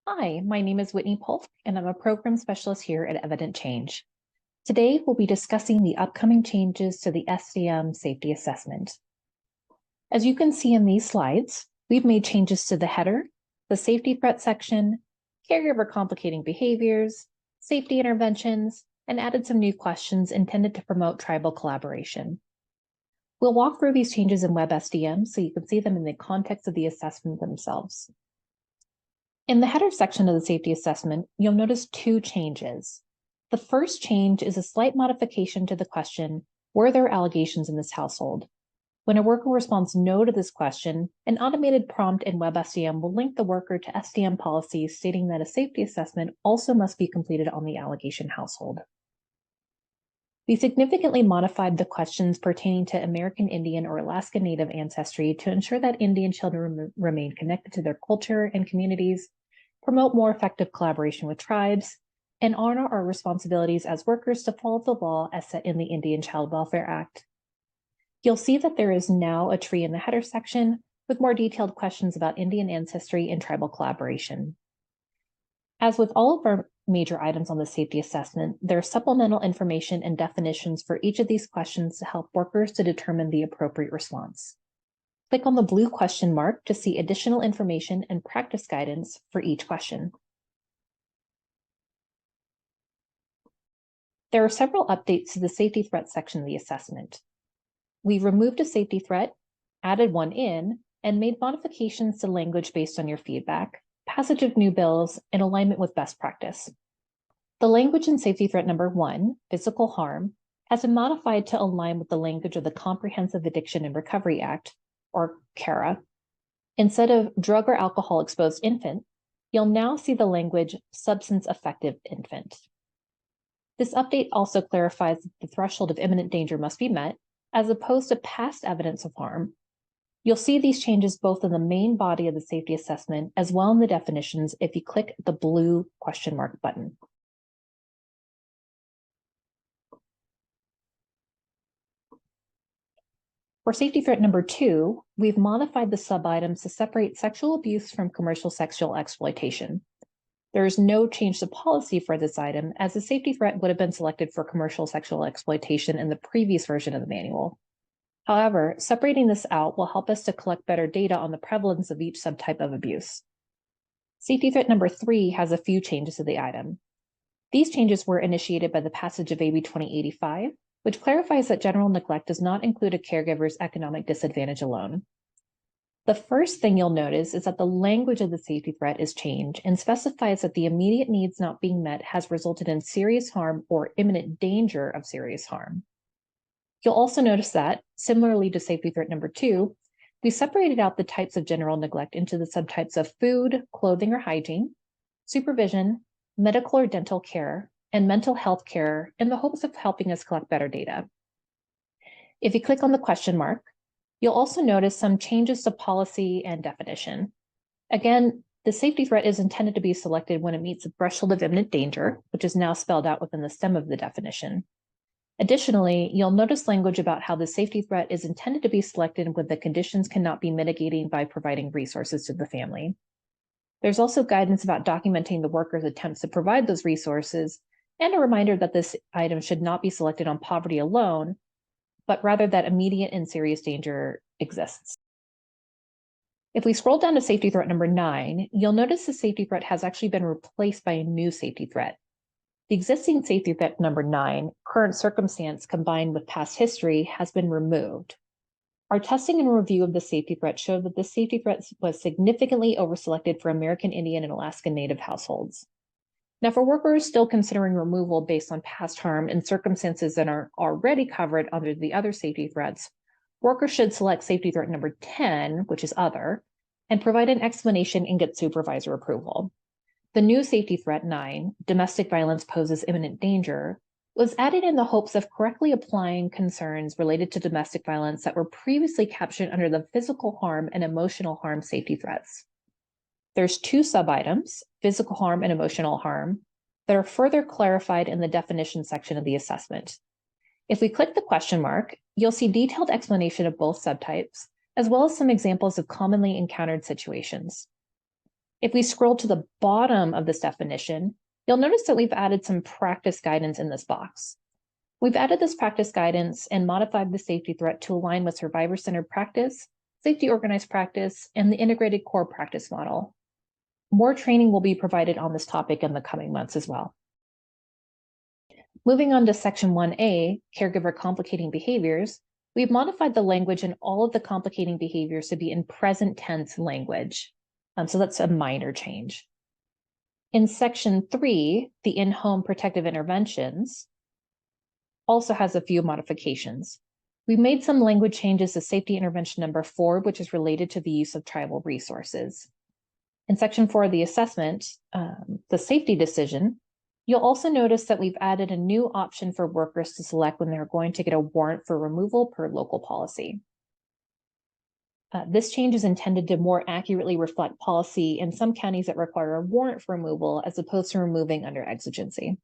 Hi, my name is Whitney Polk, and I'm a program specialist here at Evident Change. Today, we'll be discussing the upcoming changes to the SDM safety assessment. As you can see in these slides, we've made changes to the header, the safety threat section, caregiver complicating behaviors, safety interventions, and added some new questions intended to promote tribal collaboration. We'll walk through these changes in WebSDM so you can see them in the context of the assessment themselves. In the header section of the safety assessment, you'll notice two changes. The first change is a slight modification to the question, were there allegations in this household? When a worker responds no to this question, an automated prompt in WebSDM will link the worker to SDM policies stating that a safety assessment also must be completed on the allegation household. We significantly modified the questions pertaining to American Indian or Alaska Native ancestry to ensure that Indian children remain connected to their culture and communities, promote more effective collaboration with tribes, and honor our responsibilities as workers to follow the law as set in the Indian Child Welfare Act. You'll see that there is now a tree in the header section with more detailed questions about Indian ancestry and tribal collaboration. As with all of our major items on the safety assessment, there are supplemental information and definitions for each of these questions to help workers to determine the appropriate response. Click on the blue question mark to see additional information and practice guidance for each question. There are several updates to the safety threat section of the assessment. We removed a safety threat, added one in, and made modifications to language based on your feedback, passage of new bills, and alignment with best practice. The language in safety threat number 1, physical harm, has been modified to align with the language of the Comprehensive Addiction and Recovery Act, or CARA. Instead of drug or alcohol exposed infant, you'll now see the language substance affected infant. This update also clarifies that the threshold of imminent danger must be met, as opposed to past evidence of harm. You'll see these changes both in the main body of the safety assessment as well in the definitions if you click the blue question mark button. For safety threat number 2, we've modified the sub-items to separate sexual abuse from commercial sexual exploitation. There is no change to policy for this item, as the safety threat would have been selected for commercial sexual exploitation in the previous version of the manual. However, separating this out will help us to collect better data on the prevalence of each subtype of abuse. Safety threat number 3 has a few changes to the item. These changes were initiated by the passage of AB 2085, which clarifies that general neglect does not include a caregiver's economic disadvantage alone. The first thing you'll notice is that the language of the safety threat is changed and specifies that the immediate needs not being met has resulted in serious harm or imminent danger of serious harm. You'll also notice that, similarly to safety threat number 2, we separated out the types of general neglect into the subtypes of food, clothing, or hygiene, supervision, medical or dental care, and mental health care in the hopes of helping us collect better data. If you click on the question mark, you'll also notice some changes to policy and definition. Again, the safety threat is intended to be selected when it meets the threshold of imminent danger, which is now spelled out within the stem of the definition. Additionally, you'll notice language about how the safety threat is intended to be selected when the conditions cannot be mitigating by providing resources to the family. There's also guidance about documenting the worker's attempts to provide those resources, and a reminder that this item should not be selected on poverty alone, but rather that immediate and serious danger exists. If we scroll down to safety threat number 9, you'll notice the safety threat has actually been replaced by a new safety threat. The existing safety threat number 9, current circumstance combined with past history, has been removed. Our testing and review of the safety threat showed that the safety threat was significantly overselected for American Indian and Alaska Native households. Now, for workers still considering removal based on past harm and circumstances that are already covered under the other safety threats, workers should select safety threat number 10, which is other, and provide an explanation and get supervisor approval. The new safety threat 9, domestic violence poses imminent danger, was added in the hopes of correctly applying concerns related to domestic violence that were previously captured under the physical harm and emotional harm safety threats. There's 2 sub-items, physical harm and emotional harm, that are further clarified in the definition section of the assessment. If we click the question mark, you'll see detailed explanation of both subtypes, as well as some examples of commonly encountered situations. If we scroll to the bottom of this definition, you'll notice that we've added some practice guidance in this box. We've added this practice guidance and modified the safety threat to align with survivor-centered practice, safety organized practice, and the integrated core practice model. More training will be provided on this topic in the coming months as well. Moving on to section 1A, caregiver complicating behaviors, we've modified the language in all of the complicating behaviors to be in present tense language. So that's a minor change. In section 3, the in-home protective interventions also has a few modifications. We made some language changes to safety intervention number 4, which is related to the use of tribal resources. In section 4 of the assessment, the safety decision, you'll also notice that we've added a new option for workers to select when they're going to get a warrant for removal per local policy. This change is intended to more accurately reflect policy in some counties that require a warrant for removal as opposed to removing under exigency.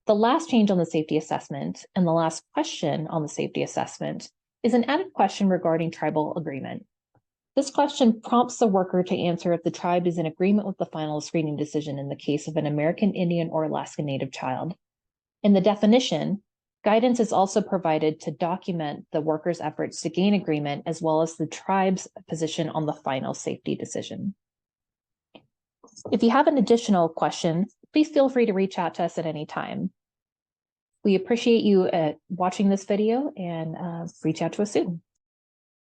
The last change on the safety assessment and the last question on the safety assessment is an added question regarding tribal agreement. This question prompts the worker to answer if the tribe is in agreement with the final screening decision in the case of an American Indian or Alaska Native child. In the definition, guidance is also provided to document the worker's efforts to gain agreement as well as the tribe's position on the final safety decision. If you have an additional question, please feel free to reach out to us at any time. We appreciate you watching this video and reach out to us soon.